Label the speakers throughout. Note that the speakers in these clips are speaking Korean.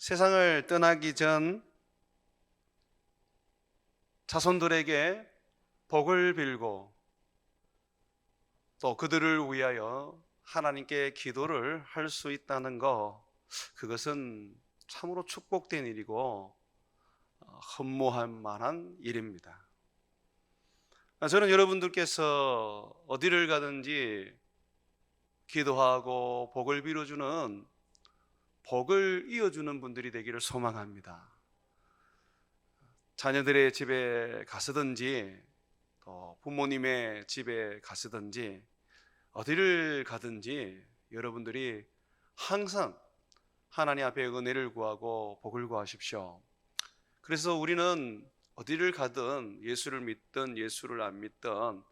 Speaker 1: 세상을 떠나기 전 자손들에게 복을 빌고 또 그들을 위하여 하나님께 기도를 할 수 있다는 것, 그것은 참으로 축복된 일이고 헌모할 만한 일입니다. 저는 여러분들께서 어디를 가든지 기도하고 복을 빌어주는, 복을 이어주는 분들이 되기를 소망합니다. 자녀들의 집에 가서든지 또 부모님의 집에 가서든지 어디를 가든지 여러분들이 항상 하나님 앞에 은혜를 구하고 복을 구하십시오. 그래서 우리는 어디를 가든 예수를 믿든 예수를 안 믿든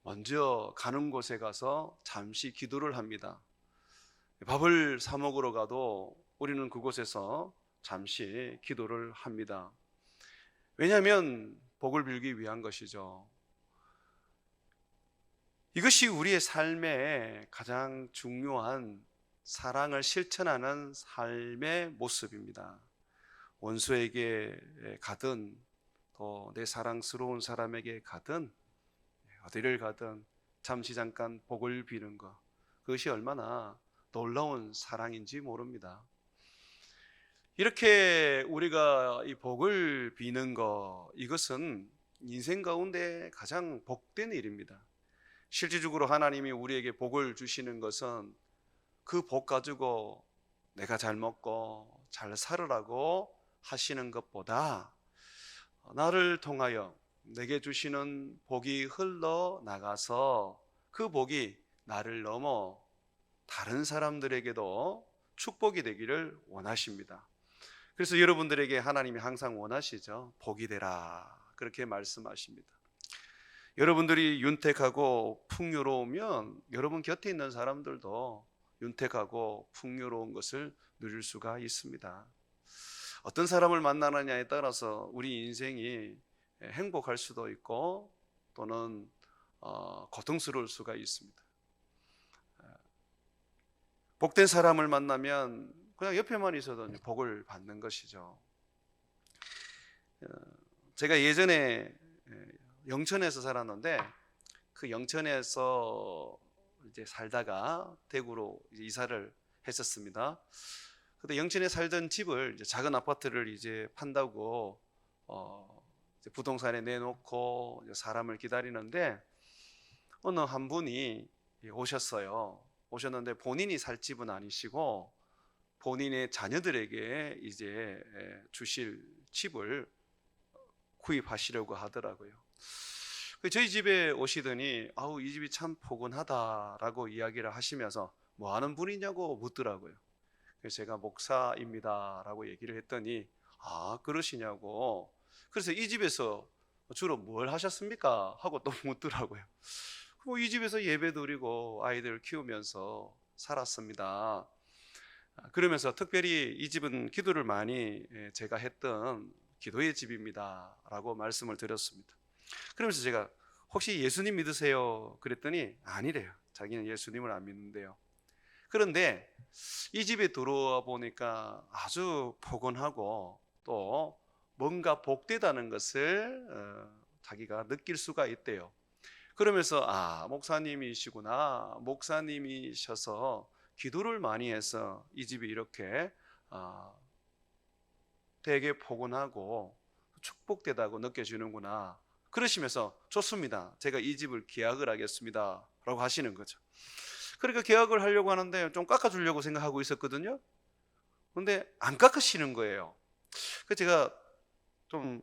Speaker 1: 먼저 가는 곳에 가서 잠시 기도를 합니다. 밥을 사 먹으러 가도 우리는 그곳에서 잠시 기도를 합니다. 왜냐하면 복을 빌기 위한 것이죠. 이것이 우리의 삶의 가장 중요한 사랑을 실천하는 삶의 모습입니다. 원수에게 가든 또 내 사랑스러운 사람에게 가든 어디를 가든 잠시 잠깐 복을 비는 것, 그것이 얼마나 놀라운 사랑인지 모릅니다. 이렇게 우리가 이 복을 비는 것, 이것은 인생 가운데 가장 복된 일입니다. 실질적으로 하나님이 우리에게 복을 주시는 것은 그 복 가지고 내가 잘 먹고 잘 살으라고 하시는 것보다 나를 통하여 내게 주시는 복이 흘러나가서 그 복이 나를 넘어 다른 사람들에게도 축복이 되기를 원하십니다. 그래서 여러분들에게 하나님이 항상 원하시죠. 복이 되라, 그렇게 말씀하십니다. 여러분들이 윤택하고 풍요로우면 여러분 곁에 있는 사람들도 윤택하고 풍요로운 것을 누릴 수가 있습니다. 어떤 사람을 만나느냐에 따라서 우리 인생이 행복할 수도 있고 또는 고통스러울 수가 있습니다. 복된 사람을 만나면 그냥 옆에만 있어도 복을 받는 것이죠. 제가 예전에 영천에서 살았는데 그 영천에서 이제 살다가 대구로 이사를 했었습니다. 근데 영천에 살던 집을 이제 작은 아파트를 이제 판다고 이제 부동산에 내놓고 이제 사람을 기다리는데 어느 한 분이 오셨어요. 오셨는데 본인이 살 집은 아니시고 본인의 자녀들에게 이제 주실 집을 구입하시려고 하더라고요. 저희 집에 오시더니 아우, 이 집이 참 포근하다라고 이야기를 하시면서 뭐 하는 분이냐고 묻더라고요. 그래서 제가 목사입니다 라고 얘기를 했더니 아, 그러시냐고. 그래서 이 집에서 주로 뭘 하셨습니까? 하고 또 묻더라고요. 뭐 이 집에서 예배 드리고 아이들 키우면서 살았습니다. 그러면서 특별히 이 집은 기도를 많이 제가 했던 기도의 집입니다 라고 말씀을 드렸습니다. 그러면서 제가 혹시 예수님 믿으세요? 그랬더니 아니래요. 자기는 예수님을 안 믿는데요. 그런데 이 집에 들어와 보니까 아주 포근하고 또 뭔가 복되다는 것을 자기가 느낄 수가 있대요. 그러면서 아, 목사님이시구나, 목사님이셔서 기도를 많이 해서 이 집이 이렇게 되게 포근하고 축복되다고 느껴지는구나, 그러시면서 좋습니다, 제가 이 집을 계약을 하겠습니다 라고 하시는 거죠. 그러니까 계약을 하려고 하는데 좀 깎아주려고 생각하고 있었거든요. 근데 안 깎으시는 거예요. 그래서 제가 좀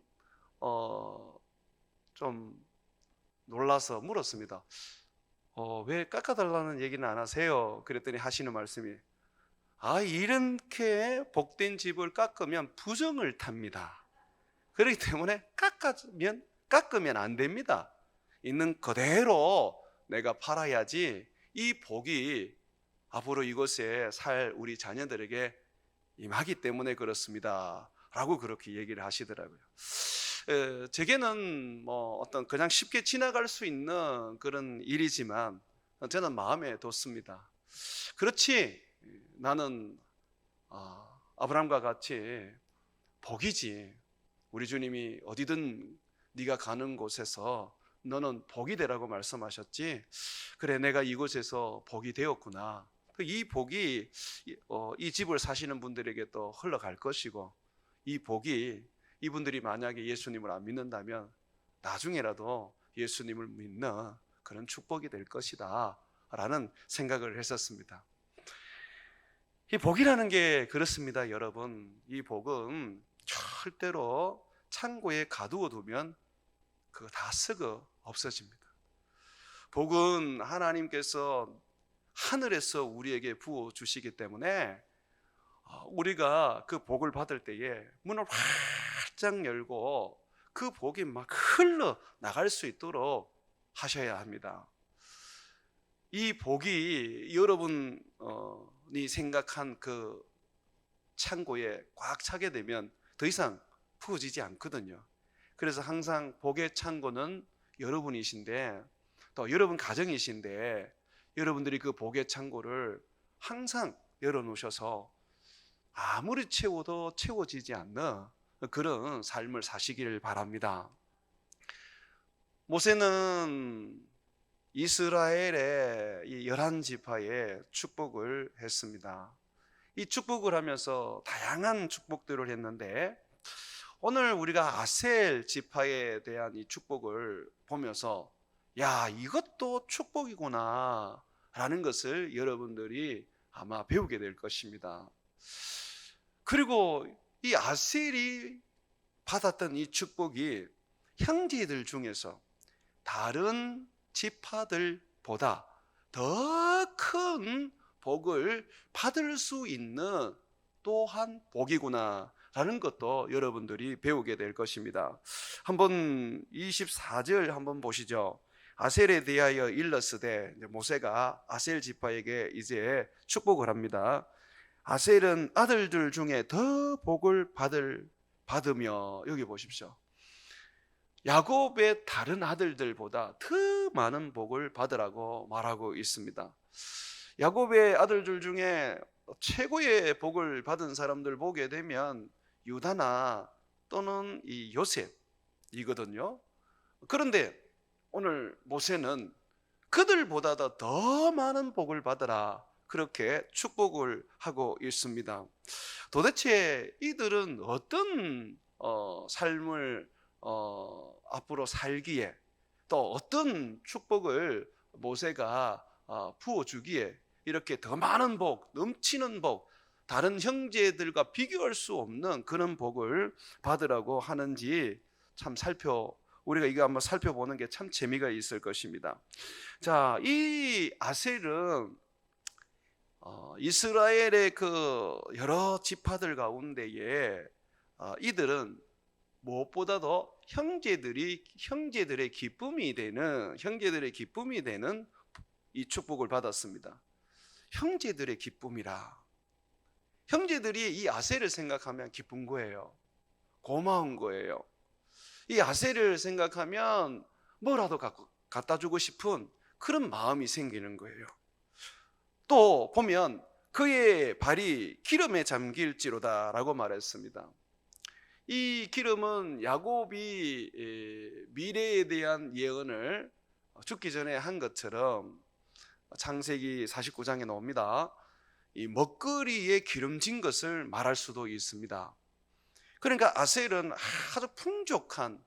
Speaker 1: 놀라서 물었습니다. 왜 깎아달라는 얘기는 안 하세요? 그랬더니 하시는 말씀이 아, 이렇게 복된 집을 깎으면 부정을 탑니다. 그렇기 때문에 깎으면 안 됩니다. 있는 그대로 내가 팔아야지 이 복이 앞으로 이곳에 살 우리 자녀들에게 임하기 때문에 그렇습니다 라고 그렇게 얘기를 하시더라고요. 제게는 뭐 어떤 그냥 쉽게 지나갈 수 있는 그런 일이지만 저는 마음에 뒀습니다. 그렇지, 나는 아브라함과 같이 복이지. 우리 주님이 어디든 네가 가는 곳에서 너는 복이 되라고 말씀하셨지. 그래, 내가 이곳에서 복이 되었구나. 이 복이 이 집을 사시는 분들에게 또 흘러갈 것이고, 이 복이 이분들이 만약에 예수님을 안 믿는다면 나중에라도 예수님을 믿는 그런 축복이 될 것이다 라는 생각을 했었습니다. 이 복이라는 게 그렇습니다, 여러분. 이 복은 절대로 창고에 가두어 두면 그거 다 썩어 없어집니다. 복은 하나님께서 하늘에서 우리에게 부어 주시기 때문에 우리가 그 복을 받을 때에 문을 활짝 열고 그 복이 막 흘러 나갈 수 있도록 하셔야 합니다. 이 복이 여러분이 생각한 그 창고에 꽉 차게 되면 더 이상 부어지지 않거든요. 그래서 항상 복의 창고는 여러분이신데, 또 여러분 가정이신데, 여러분들이 그 복의 창고를 항상 열어놓으셔서 아무리 채워도 채워지지 않는 그런 삶을 사시길 바랍니다. 모세는 이스라엘의 이 11지파에 축복을 했습니다. 이 축복을 하면서 다양한 축복들을 했는데, 오늘 우리가 아셀 지파에 대한 이 축복을 보면서 야, 이것도 축복이구나 라는 것을 여러분들이 아마 배우게 될 것입니다. 그리고 이 아셀이 받았던 이 축복이 형제들 중에서 다른 지파들보다 더 큰 복을 받을 수 있는 또한 복이구나 라는 것도 여러분들이 배우게 될 것입니다. 한번 24절 한번 보시죠. 아셀에 대하여 일러스되, 모세가 아셀 지파에게 이제 축복을 합니다. 아셀은 아들들 중에 더 복을 받으며, 여기 보십시오. 야곱의 다른 아들들보다 더 많은 복을 받으라고 말하고 있습니다. 야곱의 아들들 중에 최고의 복을 받은 사람들 보게 되면 유다나 또는 이 요셉이거든요. 그런데 오늘 모세는 그들보다 더 많은 복을 받으라, 그렇게 축복을 하고 있습니다. 도대체 이들은 어떤 삶을 앞으로 살기에, 또 어떤 축복을 모세가 부어주기에 이렇게 더 많은 복, 넘치는 복, 다른 형제들과 비교할 수 없는 그런 복을 받으라고 하는지 참 우리가 이거 한번 살펴보는 게 참 재미가 있을 것입니다. 자, 이 아셀은 이스라엘의 그 여러 지파들 가운데에 이들은 무엇보다도 형제들의 기쁨이 되는 이 축복을 받았습니다. 형제들의 기쁨이라. 형제들이 이 아셀을 생각하면 기쁜 거예요. 고마운 거예요. 이 아셀을 생각하면 뭐라도 갖다 주고 싶은 그런 마음이 생기는 거예요. 또 보면 그의 발이 기름에 잠길지로다 라고 말했습니다. 이 기름은 야곱이 미래에 대한 예언을 죽기 전에 한 것처럼 창세기 49장에 나옵니다. 이 먹거리에 기름진 것을 말할 수도 있습니다. 그러니까 아셀은 아주 풍족한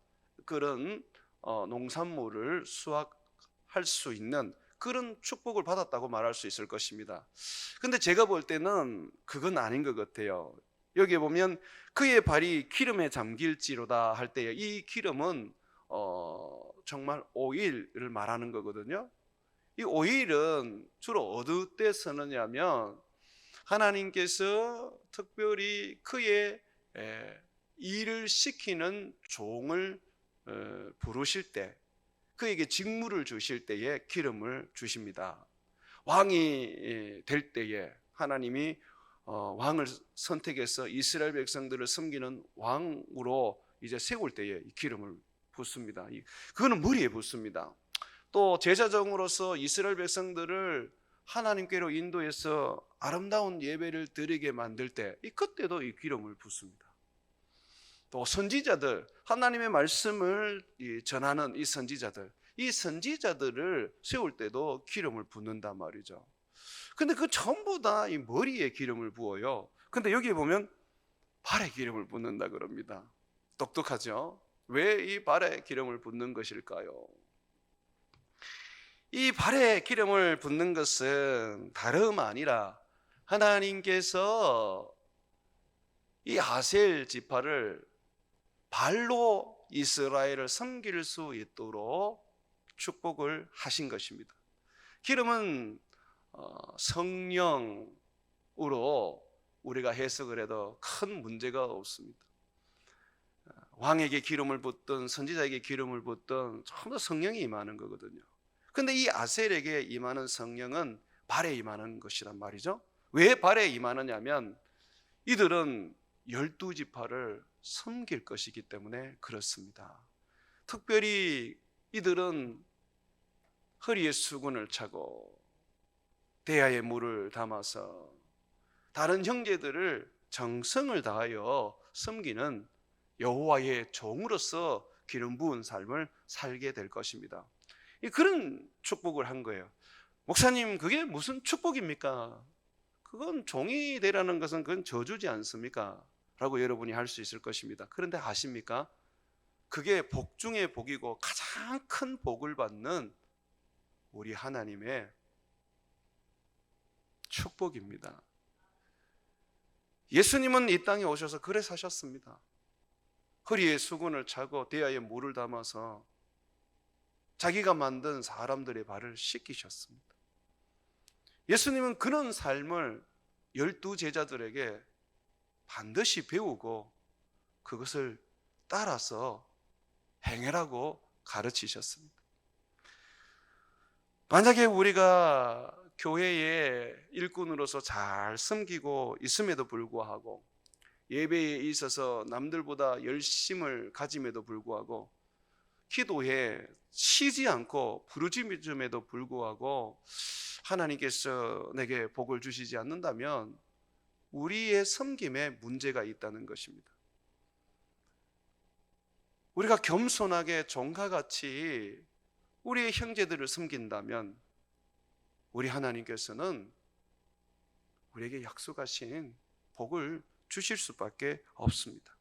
Speaker 1: 그런 농산물을 수확할 수 있는 그런 축복을 받았다고 말할 수 있을 것입니다. 근데 제가 볼 때는 그건 아닌 것 같아요. 여기 보면 그의 발이 기름에 잠길지로다 할 때에 이 기름은 정말 오일을 말하는 거거든요. 이 오일은 주로 어느 때 쓰느냐면 하나님께서 특별히 그의 일을 시키는 종을 부르실 때, 그에게 직무를 주실 때에 기름을 주십니다. 왕이 될 때에 하나님이 왕을 선택해서 이스라엘 백성들을 섬기는 왕으로 이제 세울 때에 이 기름을 붓습니다. 그거는 머리에 붓습니다. 또 제사장으로서 이스라엘 백성들을 하나님께로 인도해서 아름다운 예배를 드리게 만들 때 그때도 이 기름을 붓습니다. 또 선지자들, 하나님의 말씀을 전하는 이 선지자들을 세울 때도 기름을 붓는단 말이죠. 근데 그 전부 다 이 머리에 기름을 부어요. 근데 여기 보면 발에 기름을 붓는다 그럽니다. 똑똑하죠? 왜 이 발에 기름을 붓는 것일까요? 이 발에 기름을 붓는 것은 다름 아니라 하나님께서 이 아셀 지파를 발로 이스라엘을 섬길 수 있도록 축복을 하신 것입니다. 기름은 성령으로 우리가 해석을 해도 큰 문제가 없습니다. 왕에게 기름을 붓든 선지자에게 기름을 붓든 전부 다 성령이 임하는 거거든요. 근데 이 아셀에게 임하는 성령은 발에 임하는 것이란 말이죠. 왜 발에 임하느냐면 이들은 12지파를 섬길 것이기 때문에 그렇습니다. 특별히 이들은 허리에 수건을 차고 대야에 물을 담아서 다른 형제들을 정성을 다하여 섬기는 여호와의 종으로서 기름 부은 삶을 살게 될 것입니다. 그런 축복을 한 거예요. 목사님, 그게 무슨 축복입니까? 그건 종이 되라는 것은 그건 저주지 않습니까? 라고 여러분이 할 수 있을 것입니다. 그런데 아십니까? 그게 복 중에 복이고 가장 큰 복을 받는 우리 하나님의 축복입니다. 예수님은 이 땅에 오셔서 그래 사셨습니다. 허리에 수건을 차고 대야에 물을 담아서 자기가 만든 사람들의 발을 씻기셨습니다. 예수님은 그런 삶을 12제자들에게 반드시 배우고 그것을 따라서 행하라고 가르치셨습니다. 만약에 우리가 교회의 일꾼으로서 잘 섬기고 있음에도 불구하고 예배에 있어서 남들보다 열심을 가짐에도 불구하고 기도에 쉬지 않고 부르짖음에도 불구하고 하나님께서 내게 복을 주시지 않는다면 우리의 섬김에 문제가 있다는 것입니다. 우리가 겸손하게 종과 같이 우리의 형제들을 섬긴다면 우리 하나님께서는 우리에게 약속하신 복을 주실 수밖에 없습니다.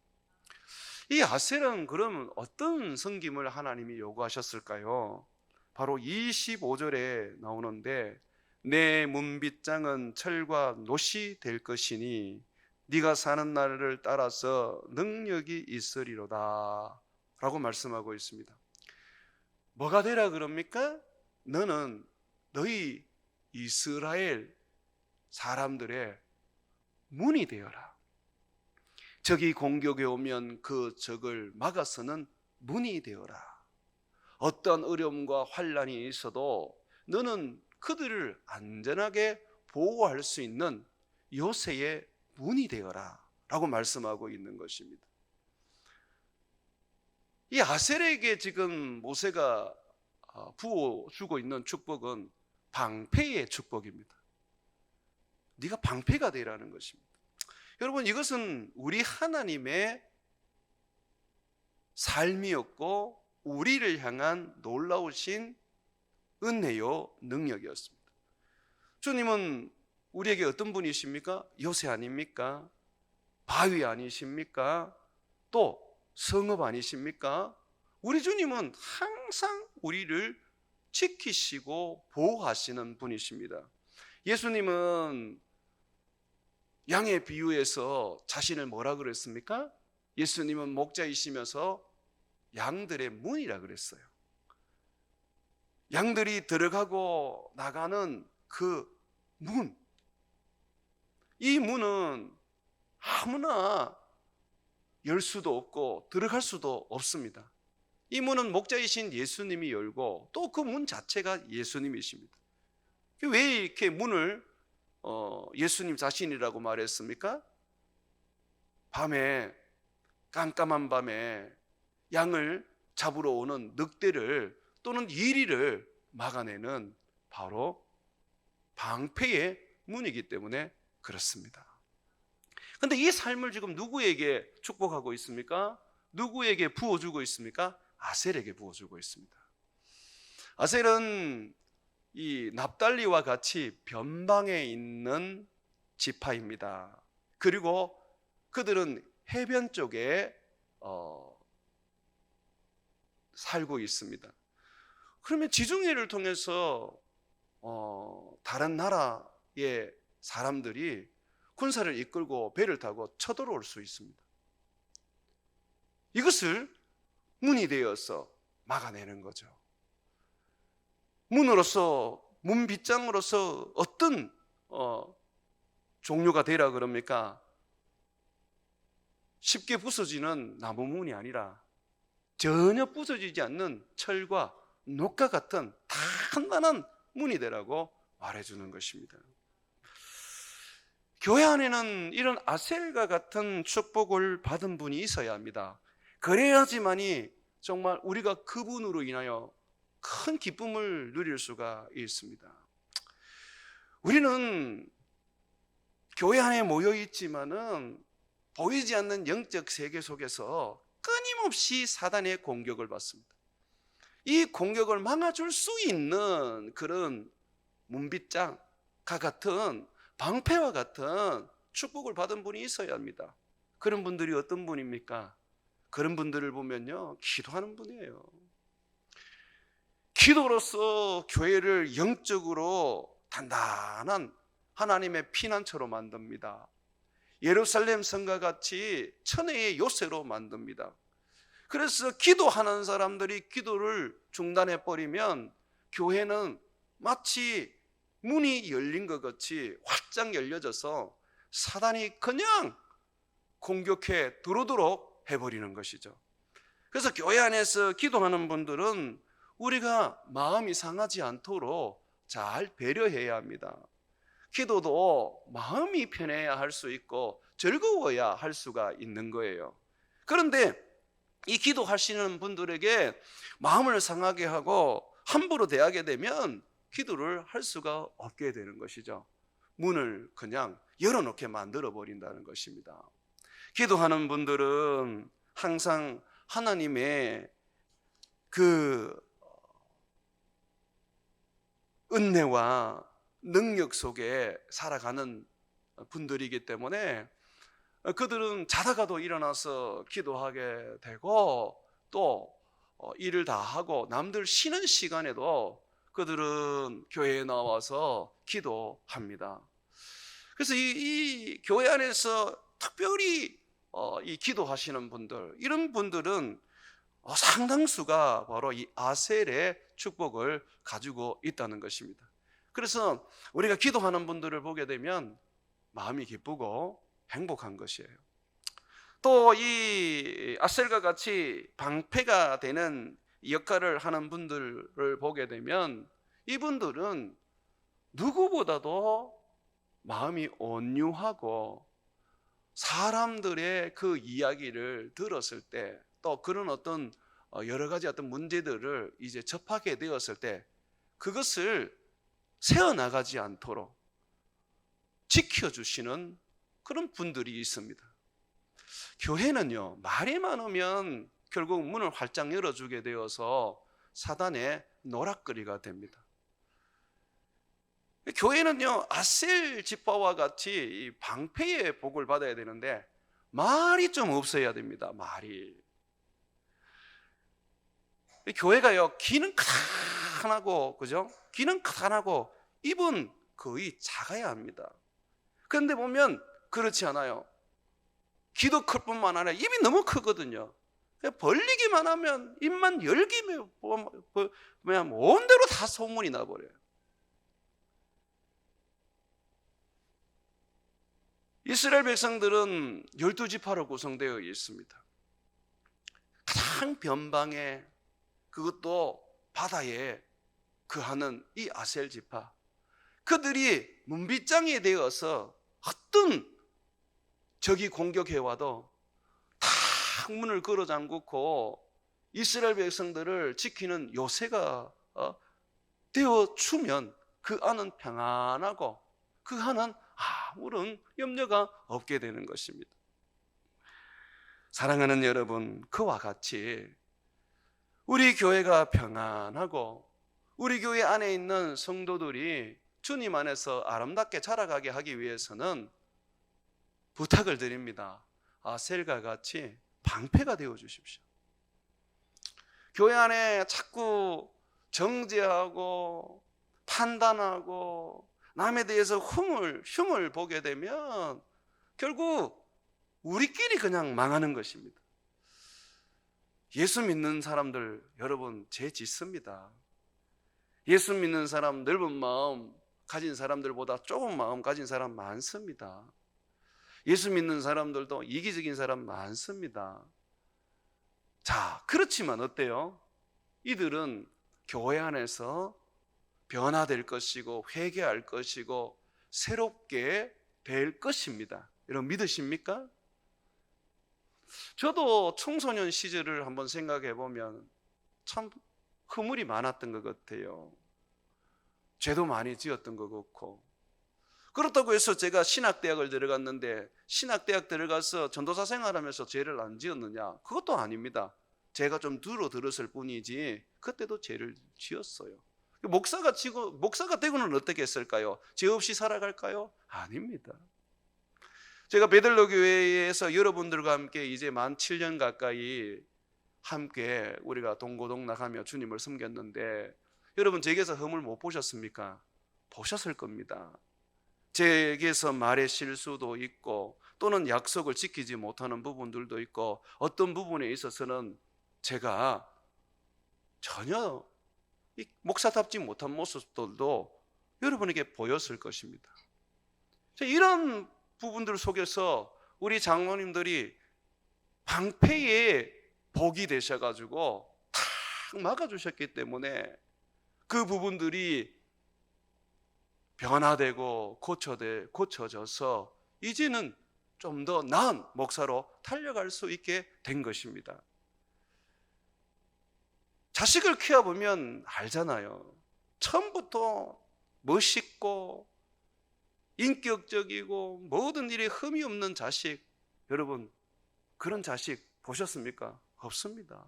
Speaker 1: 이 아셀은 그러면 어떤 섬김을 하나님이 요구하셨을까요? 바로 25절에 나오는데 내 문빗장은 철과 놋이 될 것이니 네가 사는 날을 따라서 능력이 있으리로다 라고 말씀하고 있습니다. 뭐가 되라 그럽니까? 너는 너희 이스라엘 사람들의 문이 되어라. 적이 공격해 오면 그 적을 막아서는 문이 되어라. 어떤 어려움과 환난이 있어도 너는 그들을 안전하게 보호할 수 있는 요새의 문이 되어라 라고 말씀하고 있는 것입니다. 이 아셀에게 지금 모세가 부어주고 있는 축복은 방패의 축복입니다. 네가 방패가 되라는 것입니다. 여러분, 이것은 우리 하나님의 삶이었고 우리를 향한 놀라우신 은혜요 능력이었습니다. 주님은 우리에게 어떤 분이십니까? 요새 아닙니까? 바위 아니십니까? 또 성읍 아니십니까? 우리 주님은 항상 우리를 지키시고 보호하시는 분이십니다. 예수님은 양의 비유에서 자신을 뭐라 그랬습니까? 예수님은 목자이시면서 양들의 문이라 그랬어요. 양들이 들어가고 나가는 그 문, 이 문은 아무나 열 수도 없고 들어갈 수도 없습니다. 이 문은 목자이신 예수님이 열고 또 그 문 자체가 예수님이십니다. 왜 이렇게 문을 예수님 자신이라고 말했습니까? 밤에, 깜깜한 밤에 양을 잡으러 오는 늑대를 또는 이리를 막아내는 바로 방패의 문이기 때문에 그렇습니다. 근데 이 삶을 지금 누구에게 축복하고 있습니까? 누구에게 부어주고 있습니까? 아셀에게 부어주고 있습니다. 아셀은 이 납달리와 같이 변방에 있는 지파입니다. 그리고 그들은 해변 쪽에 살고 있습니다. 그러면 지중해를 통해서 다른 나라의 사람들이 군사를 이끌고 배를 타고 쳐들어올 수 있습니다. 이것을 문이 되어서 막아내는 거죠. 문으로서, 문빗장으로서 어떤 종류가 되라 그럽니까? 쉽게 부서지는 나무 문이 아니라 전혀 부서지지 않는 철과 녹과 같은 단단한 문이 되라고 말해주는 것입니다. 교회 안에는 이런 아셀과 같은 축복을 받은 분이 있어야 합니다. 그래야지만이 정말 우리가 그분으로 인하여 큰 기쁨을 누릴 수가 있습니다. 우리는 교회 안에 모여 있지만은 보이지 않는 영적 세계 속에서 끊임없이 사단의 공격을 받습니다. 이 공격을 막아줄 수 있는 그런 문빗장과 같은 방패와 같은 축복을 받은 분이 있어야 합니다. 그런 분들이 어떤 분입니까? 그런 분들을 보면요, 기도하는 분이에요. 기도로서 교회를 영적으로 단단한 하나님의 피난처로 만듭니다. 예루살렘 성과 같이 천혜의 요새로 만듭니다. 그래서 기도하는 사람들이 기도를 중단해 버리면 교회는 마치 문이 열린 것 같이 활짝 열려져서 사단이 그냥 공격해 들어오도록 해버리는 것이죠. 그래서 교회 안에서 기도하는 분들은 우리가 마음이 상하지 않도록 잘 배려해야 합니다. 기도도 마음이 편해야 할 수 있고 즐거워야 할 수가 있는 거예요. 그런데 이 기도하시는 분들에게 마음을 상하게 하고 함부로 대하게 되면 기도를 할 수가 없게 되는 것이죠. 문을 그냥 열어놓게 만들어 버린다는 것입니다. 기도하는 분들은 항상 하나님의 그 은혜와 능력 속에 살아가는 분들이기 때문에 그들은 자다가도 일어나서 기도하게 되고 또 일을 다 하고 남들 쉬는 시간에도 그들은 교회에 나와서 기도합니다. 그래서 이 교회 안에서 특별히 이 기도하시는 분들, 이런 분들은 상당수가 바로 이 아셀의 축복을 가지고 있다는 것입니다. 그래서 우리가 기도하는 분들을 보게 되면 마음이 기쁘고 행복한 것이에요. 또 이 아셀과 같이 방패가 되는 역할을 하는 분들을 보게 되면 이분들은 누구보다도 마음이 온유하고 사람들의 그 이야기를 들었을 때 또 그런 어떤 여러 가지 어떤 문제들을 이제 접하게 되었을 때 그것을 새어나가지 않도록 지켜주시는 그런 분들이 있습니다. 교회는요, 말이 많으면 결국 문을 활짝 열어주게 되어서 사단의 노락거리가 됩니다. 교회는요, 아셀 지파와 같이 이 방패의 복을 받아야 되는데 말이 좀 없어야 됩니다. 말이. 교회가요, 귀는 크다하고, 그죠? 귀는 크다하고 입은 거의 작아야 합니다. 그런데 보면 그렇지 않아요. 귀도 클 뿐만 아니라 입이 너무 크거든요. 벌리기만 하면, 입만 열기면 그냥 온 대로 다 소문이 나버려요. 이스라엘 백성들은 12지파로 구성되어 있습니다. 가장 변방에, 그것도 바다에 거하는 이 아셀 지파, 그들이 문빗장이 되어서 어떤 적이 공격해와도 다 문을 걸어 잠그고 이스라엘 백성들을 지키는 요새가 되어 주면 그 안은 평안하고 그 안은 아무런 염려가 없게 되는 것입니다. 사랑하는 여러분, 그와 같이 우리 교회가 평안하고 우리 교회 안에 있는 성도들이 주님 안에서 아름답게 자라가게 하기 위해서는 부탁을 드립니다. 아셀과 같이 방패가 되어 주십시오. 교회 안에 자꾸 정죄하고 판단하고 남에 대해서 흉을 보게 되면 결국 우리끼리 그냥 망하는 것입니다. 예수 믿는 사람들 여러분 죄 짓습니다. 예수 믿는 사람 넓은 마음 가진 사람들보다 좁은 마음 가진 사람 많습니다. 예수 믿는 사람들도 이기적인 사람 많습니다. 자, 그렇지만 어때요? 이들은 교회 안에서 변화될 것이고 회개할 것이고 새롭게 될 것입니다. 여러분 믿으십니까? 저도 청소년 시절을 한번 생각해 보면 참 허물이 많았던 것 같아요. 죄도 많이 지었던 것 같고. 그렇다고 해서 제가 신학대학을 들어갔는데 신학대학 들어가서 전도사 생활하면서 죄를 안 지었느냐? 그것도 아닙니다. 제가 좀 들었을 뿐이지 그때도 죄를 지었어요. 목사가 되고는 어떻게 했을까요? 죄 없이 살아갈까요? 아닙니다. 제가 베들로 교회에서 여러분들과 함께 이제 만 7년 가까이 함께 우리가 동고동락하며 주님을 섬겼는데 여러분 제게서 허물 못 보셨습니까? 보셨을 겁니다. 제게서 말의 실수도 있고 또는 약속을 지키지 못하는 부분들도 있고 어떤 부분에 있어서는 제가 전혀 목사답지 못한 모습들도 여러분에게 보였을 것입니다. 이런 부분들 속에서 우리 장로님들이 방패의 복이 되셔가지고 탁 막아주셨기 때문에 그 부분들이 변화되고 고쳐져서 이제는 좀 더 나은 목사로 달려갈 수 있게 된 것입니다. 자식을 키워보면 알잖아요. 처음부터 멋있고 인격적이고 모든 일에 흠이 없는 자식, 여러분 그런 자식 보셨습니까? 없습니다.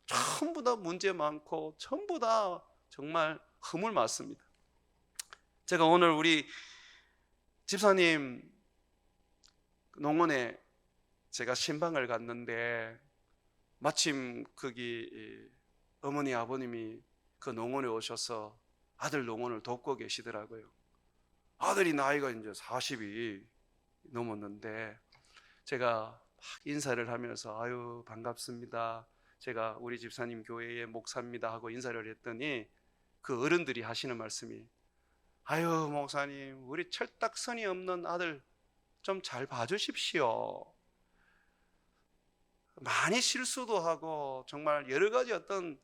Speaker 1: 전부 다 문제 많고 전부 다 정말 흠을 맞습니다. 제가 오늘 우리 집사님 농원에 제가 신방을 갔는데 마침 거기 어머니 아버님이 그 농원에 오셔서 아들 농원을 돕고 계시더라고요. 아들이 나이가 이제 40이 넘었는데 제가 막 인사를 하면서 아유 반갑습니다. 제가 우리 집사님 교회의 목사입니다 하고 인사를 했더니 그 어른들이 하시는 말씀이 아유 목사님 우리 철딱선이 없는 아들 좀 잘 봐주십시오. 많이 실수도 하고 정말 여러 가지 어떤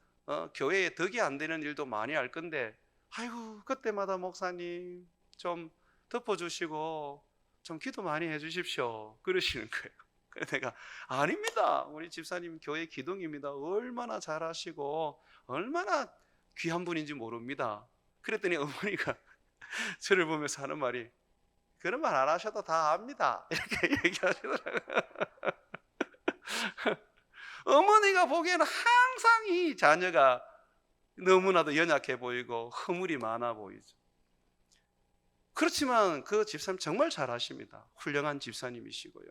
Speaker 1: 교회에 덕이 안 되는 일도 많이 할 건데 아유 그때마다 목사님 좀 덮어주시고 좀 기도 많이 해주십시오 그러시는 거예요. 그래서 내가 아닙니다. 우리 집사님 교회 기둥입니다. 얼마나 잘하시고 얼마나 귀한 분인지 모릅니다. 그랬더니 어머니가 저를 보면서 하는 말이 그런 말 안 하셔도 다 압니다 이렇게 얘기하시더라고요. 어머니가 보기에는 항상 이 자녀가 너무나도 연약해 보이고 허물이 많아 보이죠. 그렇지만 그 집사님 정말 잘하십니다. 훌륭한 집사님이시고요.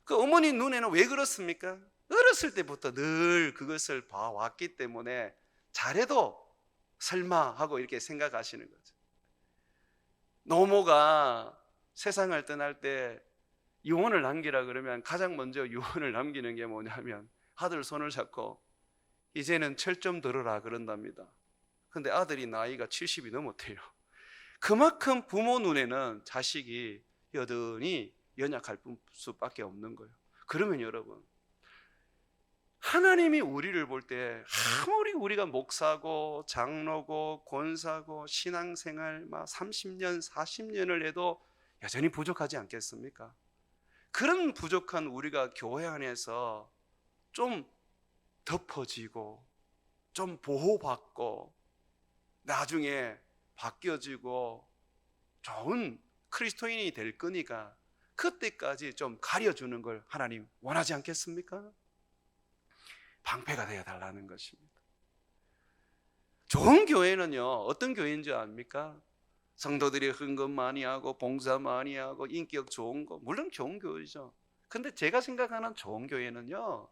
Speaker 1: 그 어머니 눈에는 왜 그렇습니까? 어렸을 때부터 늘 그것을 봐왔기 때문에 잘해도 설마 하고 이렇게 생각하시는 거죠. 노모가 세상을 떠날 때 유언을 남기라 그러면 가장 먼저 유언을 남기는 게 뭐냐면 아들 손을 잡고 이제는 철 좀 들어라 그런답니다. 근데 아들이 나이가 70이 넘었대요. 그만큼 부모 눈에는 자식이 여전히 연약할 수밖에 없는 거예요. 그러면 여러분 하나님이 우리를 볼 때 아무리 우리가 목사고 장로고 권사고 신앙생활 막 30년 40년을 해도 여전히 부족하지 않겠습니까? 그런 부족한 우리가 교회 안에서 좀 덮어지고 좀 보호받고 나중에 바뀌어지고 좋은 그리스도인이 될 거니까 그때까지 좀 가려주는 걸 하나님 원하지 않겠습니까? 방패가 되어 달라는 것입니다. 좋은 교회는요, 어떤 교회인 줄 압니까? 성도들이 헌금 많이 하고 봉사 많이 하고 인격 좋은 거, 물론 좋은 교회죠. 근데 제가 생각하는 좋은 교회는요,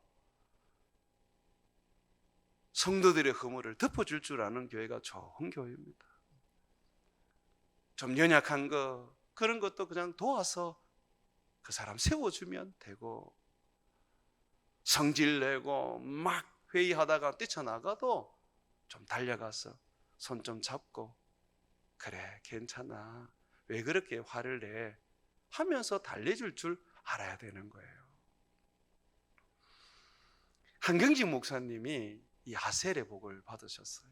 Speaker 1: 성도들의 허물을 덮어줄 줄 아는 교회가 좋은 교회입니다. 좀 연약한 거, 그런 것도 그냥 도와서 그 사람 세워주면 되고, 성질 내고 막 회의하다가 뛰쳐나가도 좀 달려가서 손 좀 잡고, 그래 괜찮아, 왜 그렇게 화를 내 하면서 달래줄 줄 알아야 되는 거예요. 한경진 목사님이 이 아셀의 복을 받으셨어요.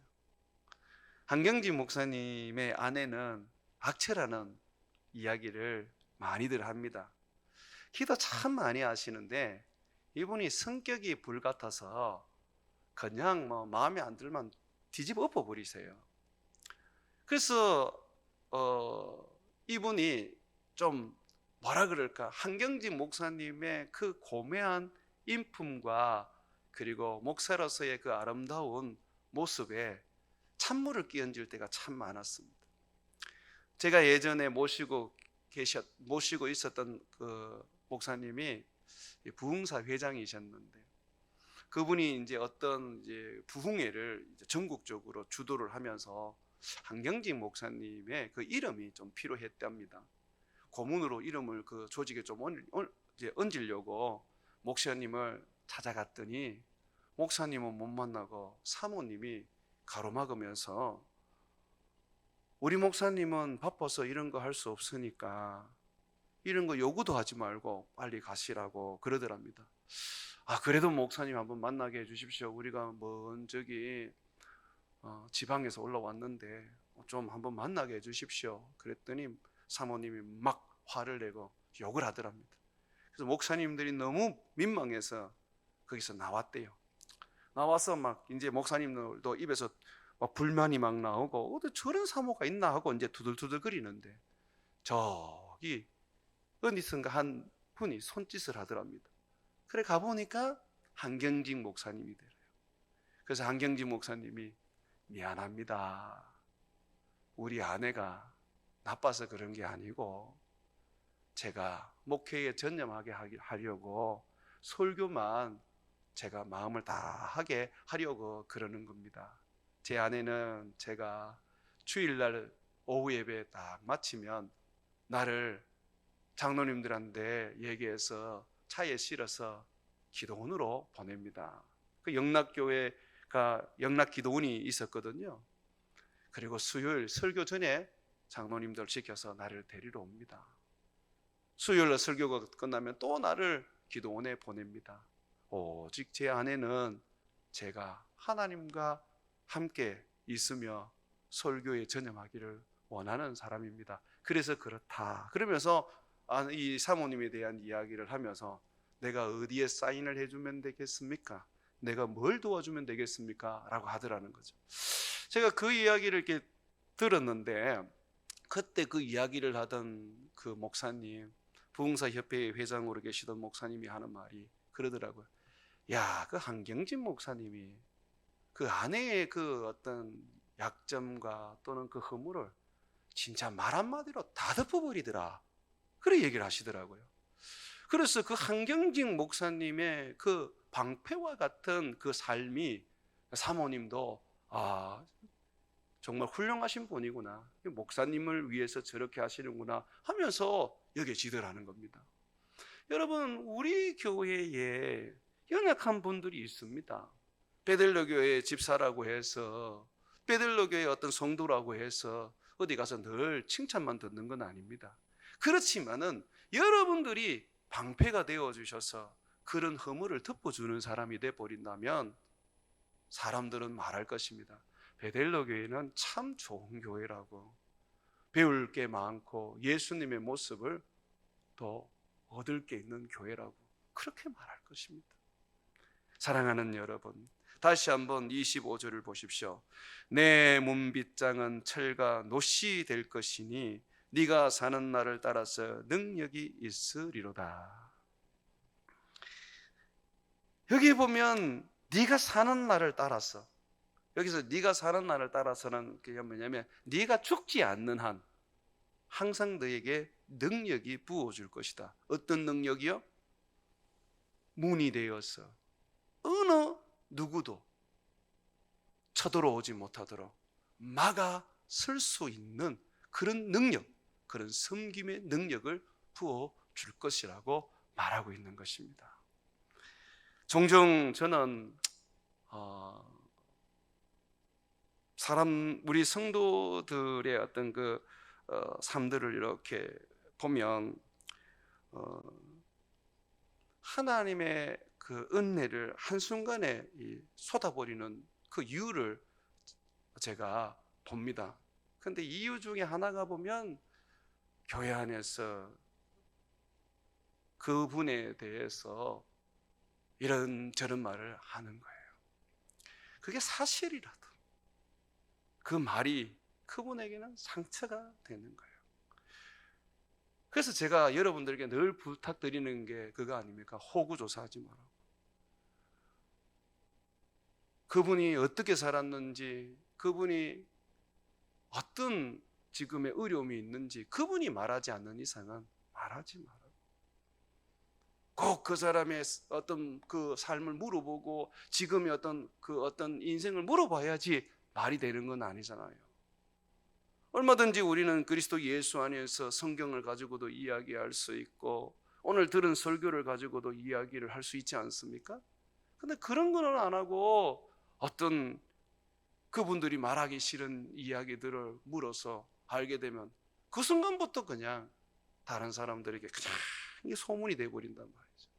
Speaker 1: 한경진 목사님의 아내는 악체라는 이야기를 많이들 합니다. 기도 참 많이 하시는데 이분이 성격이 불같아서 그냥 뭐 마음에 안 들면 뒤집어 엎어버리세요. 그래서 이분이 좀 뭐라 그럴까, 한경진 목사님의 그 고매한 인품과 그리고 목사로서의 그 아름다운 모습에 찬물을 끼얹을 때가 참 많았습니다. 제가 예전에 모시고 있었던 그 목사님이 부흥사 회장이셨는데, 그분이 이제 어떤 부흥회를 전국적으로 주도를 하면서 한경진 목사님의 그 이름이 좀 필요했답니다. 고문으로 이름을 그 조직에 좀 얹으려고 목사님을 찾아갔더니 목사님은 못 만나고 사모님이 가로막으면서 우리 목사님은 바빠서 이런 거 할 수 없으니까 이런 거 요구도 하지 말고 빨리 가시라고 그러더랍니다. 아, 그래도 목사님 한번 만나게 해주십시오. 우리가 먼 저기 지방에서 올라왔는데 좀 한번 만나게 해주십시오. 그랬더니 사모님이 막 화를 내고 욕을 하더랍니다. 그래서 목사님들이 너무 민망해서 거기서 나왔대요. 나와서 막 이제 목사님들도 입에서 막 불만이 막 나오고 어디 저런 사모가 있나 하고 이제 두들두들 거리는데 저기 어디선가 한 분이 손짓을 하더랍니다. 그래 가보니까 한경진 목사님이더래요. 그래서 한경진 목사님이 미안합니다. 우리 아내가 나빠서 그런 게 아니고 제가 목회에 전념하게 하려고 설교만 제가 마음을 다하게 하려고 그러는 겁니다. 제 아내는 제가 주일날 오후 예배 딱 마치면 나를 장로님들한테 얘기해서 차에 실어서 기도원으로 보냅니다. 그 영락교회가 영락기도원이 있었거든요. 그리고 수요일 설교 전에 장로님들 시켜서 나를 데리러 옵니다. 수요일날 설교가 끝나면 또 나를 기도원에 보냅니다. 오직 제 아내는 제가 하나님과 함께 있으며 설교에 전념하기를 원하는 사람입니다. 그래서 그렇다. 그러면서 이 사모님에 대한 이야기를 하면서 내가 어디에 사인을 해주면 되겠습니까? 내가 뭘 도와주면 되겠습니까? 라고 하더라는 거죠. 제가 그 이야기를 이렇게 들었는데 그때 그 이야기를 하던 그 목사님, 부흥사협회 회장으로 계시던 목사님이 하는 말이 그러더라고요. 야, 그 한경진 목사님이 그 아내의 그 어떤 약점과 또는 그 허물을 진짜 말 한마디로 다 덮어버리더라. 그런 얘기를 하시더라고요. 그래서 그 한경진 목사님의 그 방패와 같은 그 삶이 사모님도 정말 훌륭하신 분이구나, 목사님을 위해서 저렇게 하시는구나 하면서 여겨지더라는 겁니다. 여러분, 우리 교회에 연약한 분들이 있습니다. 베들로 교회 집사라고 해서, 베들로 교회 어떤 성도라고 해서 어디 가서 늘 칭찬만 듣는 건 아닙니다. 그렇지만은 여러분들이 방패가 되어 주셔서 그런 허물을 덮어주는 사람이 돼 버린다면 사람들은 말할 것입니다. 베들로 교회는 참 좋은 교회라고, 배울 게 많고 예수님의 모습을 더 얻을 게 있는 교회라고 그렇게 말할 것입니다. 사랑하는 여러분, 다시 한번 25절을 보십시오. 내 문빗장은 철과 노시 될 것이니 네가 사는 날을 따라서 능력이 있으리로다. 여기 보면 네가 사는 날을 따라서, 여기서 네가 사는 날을 따라서는 그게 뭐냐면 네가 죽지 않는 한 항상 너에게 능력이 부어줄 것이다. 어떤 능력이요? 문이 되어서 어느 누구도 쳐들어오지 못하도록 막아 설 수 있는 그런 능력, 그런 섬김의 능력을 부어줄 것이라고 말하고 있는 것입니다. 종종 저는 우리 성도들의 어떤 삶들을 이렇게 보면 하나님의 그 은혜를 한순간에 쏟아버리는 그 이유를 제가 봅니다. 그런데 이유 중에 하나가 보면 교회 안에서 그분에 대해서 이런저런 말을 하는 거예요. 그게 사실이라도 그 말이 그분에게는 상처가 되는 거예요. 그래서 제가 여러분들에게 늘 부탁드리는 게 그거 아닙니까? 호구조사하지 말라고. 그분이 어떻게 살았는지, 그분이 어떤 지금의 어려움이 있는지 그분이 말하지 않는 이상은 말하지 말아요. 꼭 그 사람의 어떤 그 삶을 물어보고 지금의 어떤 인생을 물어봐야지 말이 되는 건 아니잖아요. 얼마든지 우리는 그리스도 예수 안에서 성경을 가지고도 이야기할 수 있고 오늘 들은 설교를 가지고도 이야기를 할 수 있지 않습니까? 근데 그런 거는 안 하고 어떤 그분들이 말하기 싫은 이야기들을 물어서 알게 되면 그 순간부터 그냥 다른 사람들에게 그냥 이게 소문이 돼버린단 말이죠.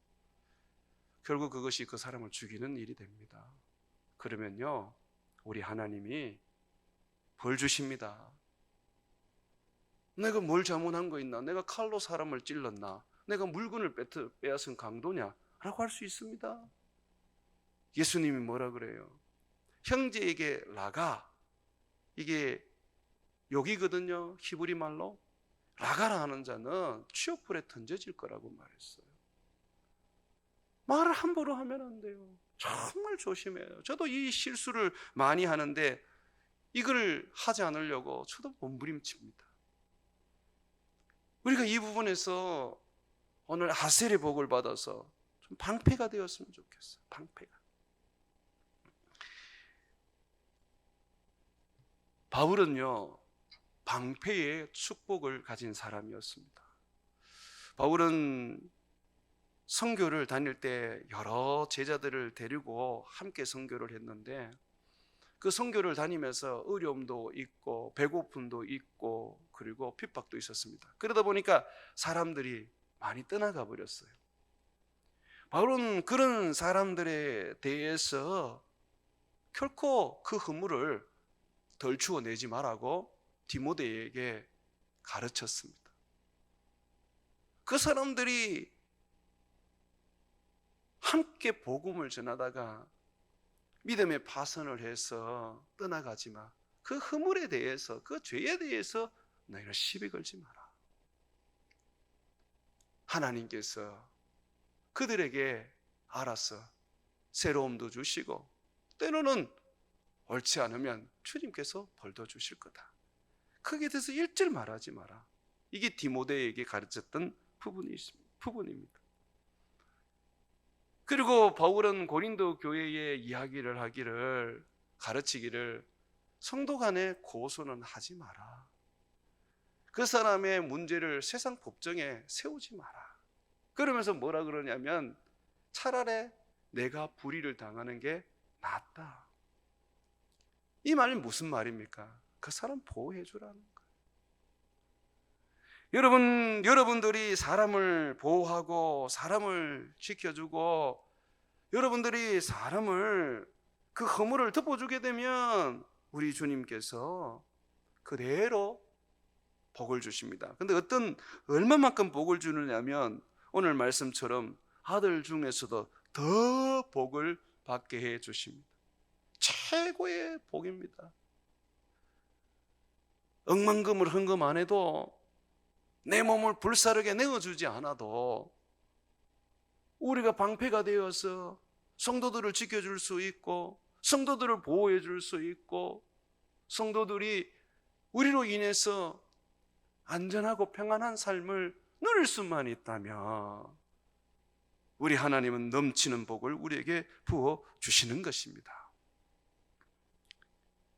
Speaker 1: 결국 그것이 그 사람을 죽이는 일이 됩니다. 그러면요, 우리 하나님이 벌 주십니다. 내가 뭘 잘못한 거 있나? 내가 칼로 사람을 찔렀나? 내가 물건을 빼앗은 강도냐? 라고 할 수 있습니다. 예수님이 뭐라 그래요? 형제에게 라가, 이게 욕이거든요. 히브리 말로 라가라 하는 자는 취업불에 던져질 거라고 말했어요. 말을 함부로 하면 안 돼요. 정말 조심해요. 저도 이 실수를 많이 하는데 이걸 하지 않으려고 저도 몸부림칩니다. 우리가 이 부분에서 오늘 아셀의 복을 받아서 좀 방패가 되었으면 좋겠어요. 방패가. 바울은요, 방패의 축복을 가진 사람이었습니다. 바울은 선교를 다닐 때 여러 제자들을 데리고 함께 선교를 했는데 그 선교를 다니면서 어려움도 있고 배고픔도 있고 그리고 핍박도 있었습니다. 그러다 보니까 사람들이 많이 떠나가 버렸어요. 바울은 그런 사람들에 대해서 결코 그 허물을 덜 추어내지 말라고 디모데에게 가르쳤습니다. 그 사람들이 함께 복음을 전하다가 믿음의 파선을 해서 떠나가지 마. 그 허물에 대해서, 그 죄에 대해서 너희는 시비 걸지 마라. 하나님께서 그들에게 알아서 새로움도 주시고 때로는 옳지 않으면 주님께서 벌도 주실 거다. 거기에 대해서 일절 말하지 마라. 이게 디모데에게 가르쳤던 부분입니다. 그리고 바울은 고린도 교회의 이야기를 가르치기를 성도 간에 고소는 하지 마라. 그 사람의 문제를 세상 법정에 세우지 마라. 그러면서 뭐라 그러냐면 차라리 내가 불의를 당하는 게 낫다. 이 말이 무슨 말입니까? 그 사람 보호해 주라는 거예요. 여러분들이 사람을 보호하고 사람을 지켜주고 여러분들이 사람을 그 허물을 덮어주게 되면 우리 주님께서 그대로 복을 주십니다. 근데 얼마만큼 복을 주느냐면 오늘 말씀처럼 아들 중에서도 더 복을 받게 해 주십니다. 최고의 복입니다. 억만금을 헌금 안 해도, 내 몸을 불사르게 내어주지 않아도 우리가 방패가 되어서 성도들을 지켜줄 수 있고, 성도들을 보호해 줄 수 있고, 성도들이 우리로 인해서 안전하고 평안한 삶을 누릴 수만 있다면 우리 하나님은 넘치는 복을 우리에게 부어 주시는 것입니다.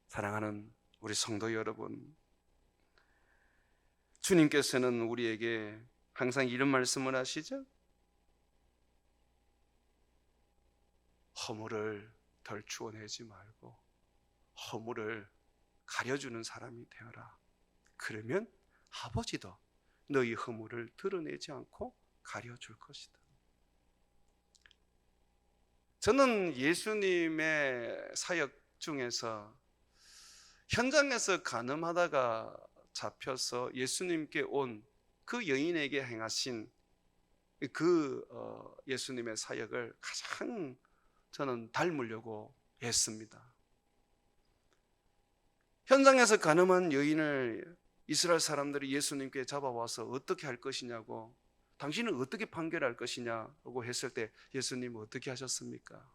Speaker 1: 사랑하는 우리 성도 여러분, 주님께서는 우리에게 항상 이런 말씀을 하시죠. 허물을 덜 추워내지 말고 허물을 가려주는 사람이 되어라. 그러면 아버지도 너희 허물을 드러내지 않고 가려줄 것이다. 저는 예수님의 사역 중에서 현장에서 간음하다가 잡혀서 예수님께 온 그 여인에게 행하신 그 예수님의 사역을 가장 저는 닮으려고 했습니다. 현장에서 간음한 여인을 이스라엘 사람들이 예수님께 잡아와서 어떻게 할 것이냐고, 당신은 어떻게 판결할 것이냐고 했을 때 예수님은 어떻게 하셨습니까?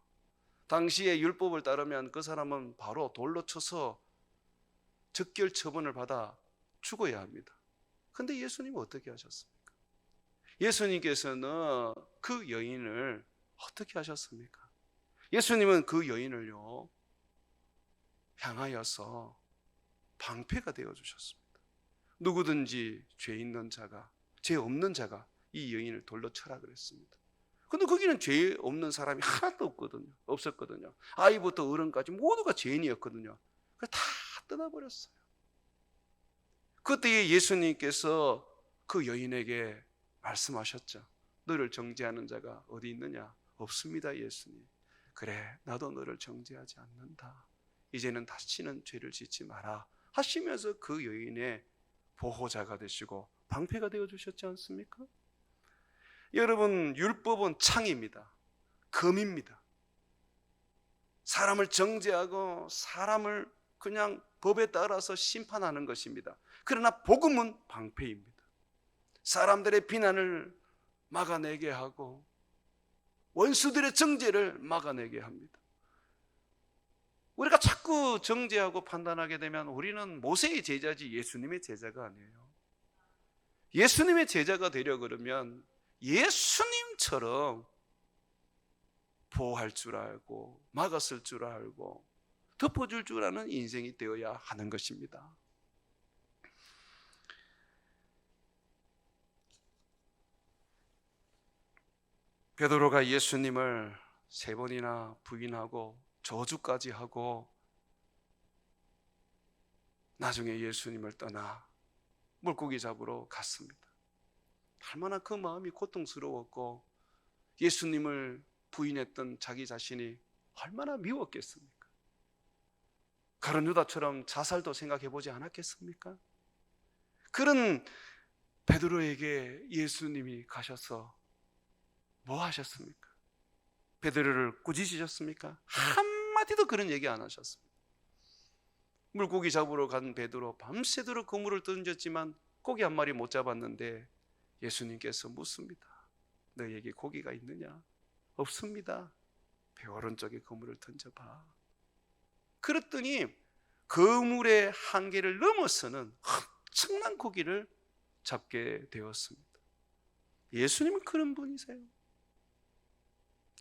Speaker 1: 당시의 율법을 따르면 그 사람은 바로 돌로 쳐서 즉결 처분을 받아 죽어야 합니다. 그런데 예수님은 어떻게 하셨습니까? 예수님께서는 그 여인을 어떻게 하셨습니까? 예수님은 그 여인을요 향하여서 방패가 되어주셨습니다. 누구든지 죄 있는 자가, 죄 없는 자가 이 여인을 돌로 쳐라 그랬습니다. 근데 거기는 죄 없는 사람이 하나도 없었거든요. 아이부터 어른까지 모두가 죄인이었거든요. 그래서 다 떠나버렸어요. 그때 예수님께서 그 여인에게 말씀하셨죠. 너를 정죄하는 자가 어디 있느냐? 없습니다, 예수님. 그래, 나도 너를 정죄하지 않는다. 이제는 다시는 죄를 짓지 마라 하시면서 그 여인의 보호자가 되시고 방패가 되어주셨지 않습니까? 여러분, 율법은 창입니다. 검입니다. 사람을 정죄하고 사람을 그냥 법에 따라서 심판하는 것입니다. 그러나 복음은 방패입니다. 사람들의 비난을 막아내게 하고 원수들의 정죄를 막아내게 합니다. 우리가 자꾸 정죄하고 판단하게 되면 우리는 모세의 제자지 예수님의 제자가 아니에요. 예수님의 제자가 되려 그러면 예수님처럼 보호할 줄 알고 막았을 줄 알고 덮어줄 줄 아는 인생이 되어야 하는 것입니다. 베드로가 예수님을 3번이나 부인하고 저주까지 하고 나중에 예수님을 떠나 물고기 잡으러 갔습니다. 얼마나 그 마음이 고통스러웠고 예수님을 부인했던 자기 자신이 얼마나 미웠겠습니까? 가룟 유다처럼 자살도 생각해 보지 않았겠습니까? 그런 베드로에게 예수님이 가셔서 뭐 하셨습니까? 베드로를 꾸짖으셨습니까? 한마디도 그런 얘기 안 하셨습니다. 물고기 잡으러 간 베드로 밤새도록 그물을 던졌지만 고기 한 마리 못 잡았는데 예수님께서 묻습니다. 너희에게 고기가 있느냐? 없습니다. 배 오른쪽에 그물을 던져봐. 그랬더니 그물의 한계를 넘어서는 엄청난 고기를 잡게 되었습니다. 예수님은 그런 분이세요.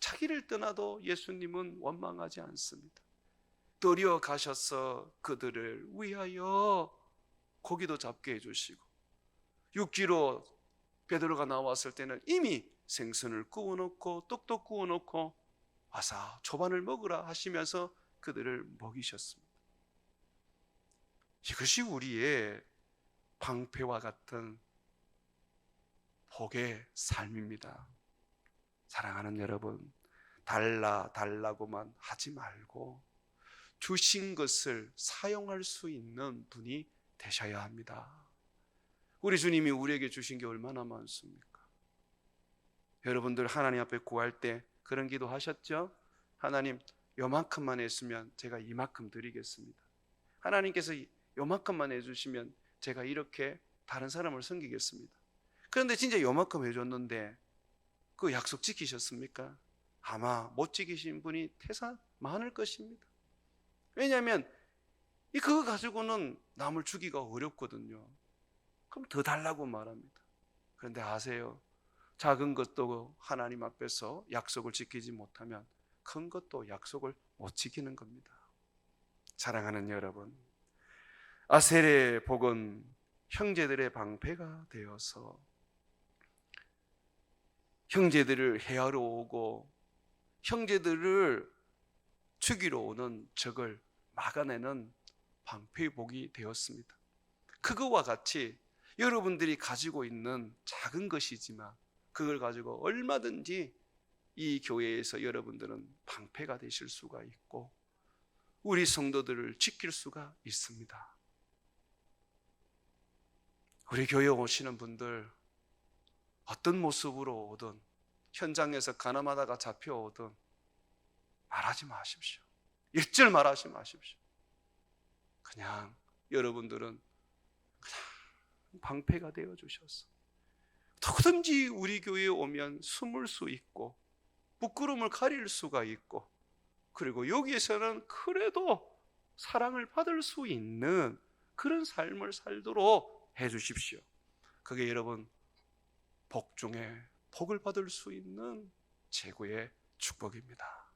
Speaker 1: 자기를 떠나도 예수님은 원망하지 않습니다. 들여 가셔서 그들을 위하여 고기도 잡게 해주시고, 육지로 베드로가 나왔을 때는 이미 생선을 구워놓고 떡도 구워놓고 와서 초반을 먹으라 하시면서 그들을 먹이셨습니다. 이것이 우리의 방패와 같은 복의 삶입니다. 사랑하는 여러분, 달라고만 하지 말고 주신 것을 사용할 수 있는 분이 되셔야 합니다. 우리 주님이 우리에게 주신 게 얼마나 많습니까? 여러분들 하나님 앞에 구할 때 그런 기도 하셨죠? 하나님, 요만큼만 했으면 제가 이만큼 드리겠습니다. 하나님께서 요만큼만 해주시면 제가 이렇게 다른 사람을 섬기겠습니다. 그런데 진짜 요만큼 해줬는데 그 약속 지키셨습니까? 아마 못 지키신 분이 태산 많을 것입니다. 왜냐하면 그거 가지고는 남을 주기가 어렵거든요. 그럼 더 달라고 말합니다. 그런데 아세요? 작은 것도 하나님 앞에서 약속을 지키지 못하면 큰 것도 약속을 못 지키는 겁니다. 사랑하는 여러분, 아셀의 복은 형제들의 방패가 되어서 형제들을 해하러 오고 형제들을 죽이러 오는 적을 막아내는 방패의 복이 되었습니다. 그거와 같이 여러분들이 가지고 있는 작은 것이지만 그걸 가지고 얼마든지 이 교회에서 여러분들은 방패가 되실 수가 있고 우리 성도들을 지킬 수가 있습니다. 우리 교회 오시는 분들 어떤 모습으로 오든 현장에서 가늠하다가 잡혀오든 말하지 마십시오. 일절 말하지 마십시오. 그냥 여러분들은 그냥 방패가 되어 주셔서 누구든지 우리 교회에 오면 숨을 수 있고 부끄러움을 가릴 수가 있고 그리고 여기에서는 그래도 사랑을 받을 수 있는 그런 삶을 살도록 해 주십시오. 그게 여러분 복 중에 복을 받을 수 있는 최고의 축복입니다.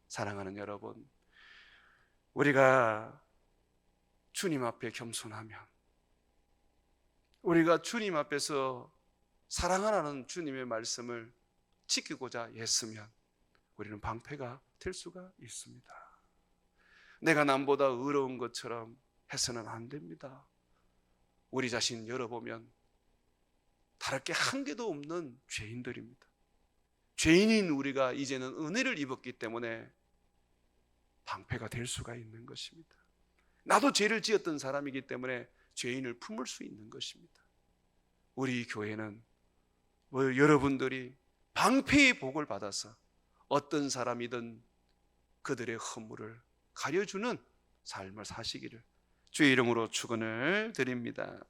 Speaker 1: 사랑하는 여러분, 우리가 주님 앞에 겸손하면 우리가 주님 앞에서 사랑하라는 주님의 말씀을 지키고자 했으면 우리는 방패가 될 수가 있습니다. 내가 남보다 의로운 것처럼 해서는 안 됩니다. 우리 자신 열어보면 다를 게 한 개도 없는 죄인들입니다. 죄인인 우리가 이제는 은혜를 입었기 때문에 방패가 될 수가 있는 것입니다. 나도 죄를 지었던 사람이기 때문에 죄인을 품을 수 있는 것입니다. 우리 교회는 여러분들이 방패의 복을 받아서 어떤 사람이든 그들의 허물을 가려주는 삶을 사시기를 주의 이름으로 축원을 드립니다.